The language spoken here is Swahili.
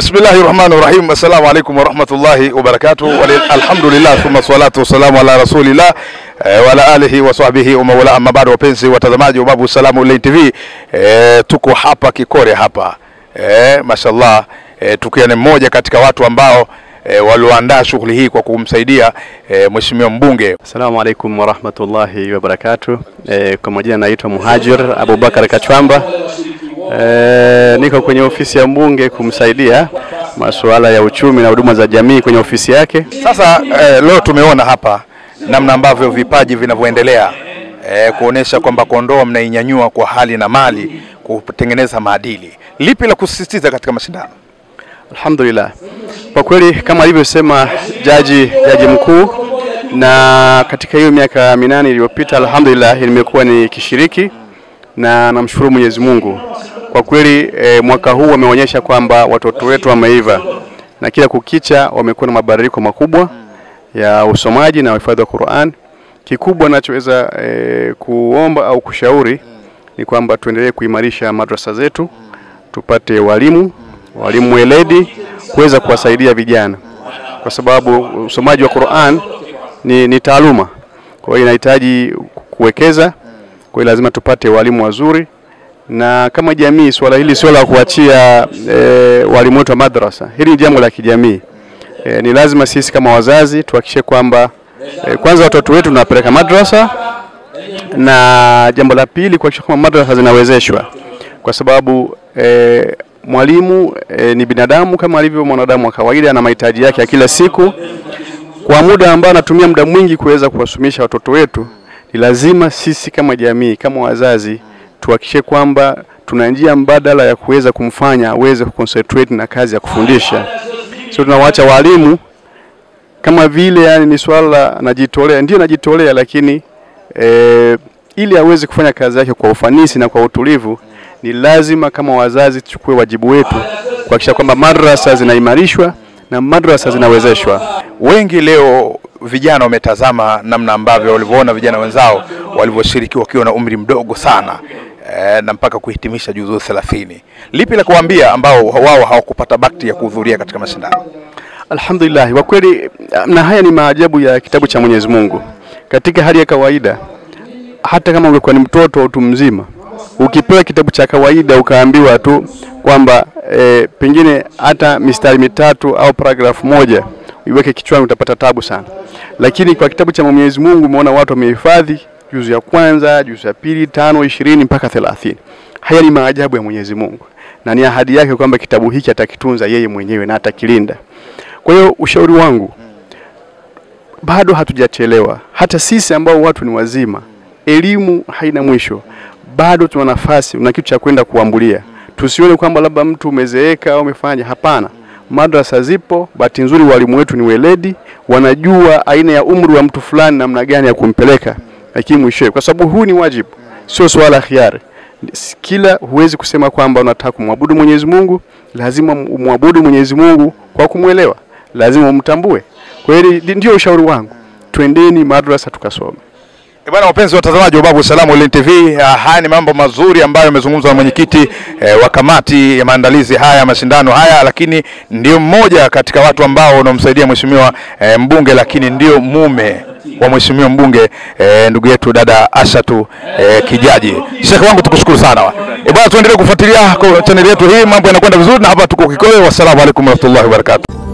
Bismillahirrahmanirrahim. Assalamu alaikum warahmatullahi wabarakatuh. Alhamdulillah thumma salatu wassalamu ala rasulillah wa ala alihi wa sahbihi wa mawala. Amma bado, wapenzi watazamaji wa Babu Salamu Online TV, tuko hapa Kikore hapa. Mashallah, tukiwa ni mmoja katika watu ambao walioandaa shughuli hii kwa kumsaidia mheshimiwa mbunge. Assalamu alaikum warahmatullahi wabarakatuh. Kwa majina naitwa Muhajir Abubakar Kachwamba. Niko kwenye ofisi ya mbunge kumsaidia masuala ya uchumi na huduma za jamii kwenye ofisi yake. Sasa leo tumeona hapa namna ambavyo vipaji vinavyoendelea kuonesha kwamba Kondoa mnainyanyua kwa hali na mali kutengeneza maadili. Lipi la kusisitiza katika mashindano? Alhamdulillah. Kwa kweli kama alivyosema jaji mkuu, na katika hiyo miaka 8 iliyopita alhamdulillah nimekuwa nikishiriki na namshukuru Mwenyezi Mungu. Kwa kweli mwaka huu wameonyesha kwamba watoto wetu wameiva na kila kukicha wamekuwa na mabadiliko makubwa ya usomaji na uhifadhi wa Qur'an. Kikubwa ninachoweza kuomba au kushauri ni kwamba tuendelee kuimarisha madrasa zetu, tupate walimu weledi kuweza kuwasaidia vijana, kwa sababu usomaji wa Qur'an ni taaluma. Kwa hiyo inahitaji kuwekeza, kwa hiyo lazima tupate walimu wazuri. Na kama jamii, swala hili sio la kuachia walimu wetu wa madrasa. Hili ni jambo la kijamii. Ni lazima sisi kama wazazi tuhakikishe kwamba kwanza watoto wetu tunapeleka madrasa, na jambo la pili kuhakikisha kwamba madrasa zinawezeshwa, kwa sababu mwalimu ni binadamu kama alivyo mwanadamu wa kawaida, na mahitaji yake ya kila siku. Kwa muda ambao anatumia muda mwingi kuweza kuwasomesha watoto wetu, ni lazima sisi kama jamii, kama wazazi, tuhakikishe kwamba tuna njia mbadala ya kuweza kumfanya aweze kuconcentrate na kazi ya kufundisha. Sio tunawaacha walimu kama vile, yani ni swala najitolea, ndio najitolea, lakini ili aweze kufanya kazi yake kwa ufanisi na kwa utulivu, ni lazima kama wazazi tuchukue wajibu wetu kuhakikisha kwamba madrasa zinaimarishwa na madrasa zinawezeshwa. Wengi leo vijana wametazama namna ambavyo walivyoona vijana wenzao walivyoshiriki wakiwa na umri mdogo sana, na mpaka kuhitimisha juzuu 30. Lipi la kuambia ambao wao hawakupata bahati ya kuhudhuria katika mashindano? Alhamdulillah, kwa kweli na haya ni maajabu ya kitabu cha Mwenyezi Mungu. Katika hali ya kawaida, hata kama ungekuwa ni mtoto au mtu mzima, ukipewa kitabu cha kawaida ukaambiwa tu kwamba pengine hata mistari mitatu au paragraph moja uiweke kichwani, utapata tabu sana. Lakini kwa kitabu cha Mwenyezi Mungu umeona watu wamehifadhi juzu ya kwanza, juzu ya pili, 5, 20 mpaka 30. Haya ni maajabu ya Mwenyezi Mungu, na ni ahadi yake kwamba kitabu hiki atakitunza yeye mwenyewe na atakilinda. Kwa hiyo ushauri wangu, bado hatujachelewa. Hata sisi ambao watu ni wazima, elimu haina mwisho. Bado tuna nafasi, una kitu cha kwenda kuambulia. Tusione kwamba labda mtu umezeeka au umefanya. Hapana. Madrasa zipo, bahati nzuri walimu wetu ni weledi, wanajua aina ya umri wa mtu fulani namna gani ya kumpeleka lakini mwisho, kwa sababu huu ni wajibu, sio swala khiari. Kila huwezi kusema kwamba unataka kumwabudu Mwenyezi Mungu, lazima umwabudu Mwenyezi Mungu kwa kumuelewa, lazima umtambue. Kwa hiyo ndio ushauri wangu, twendeni madrasa tukasome. Bwana, wapenzi watazamaji wa Babu Salamu Online TV, haya ni mambo mazuri ambayo yamezungumzwa na mwenyekiti wa kamati ya maandalizi haya mashindano haya, lakini ndio mmoja katika watu ambao wanamsaidia mheshimiwa mbunge, lakini ndio mume wa mheshimiwa mbunge, ndugu yetu dada Ashatu Kijaji. Sheikh wangu, tukushukuru sana. Bwana, tuendelee kufuatilia channel yetu hii, mambo yanakwenda vizuri, na hapa tuko Kikole. Wassalamu alaikum warahmatullahi wabarakatuh.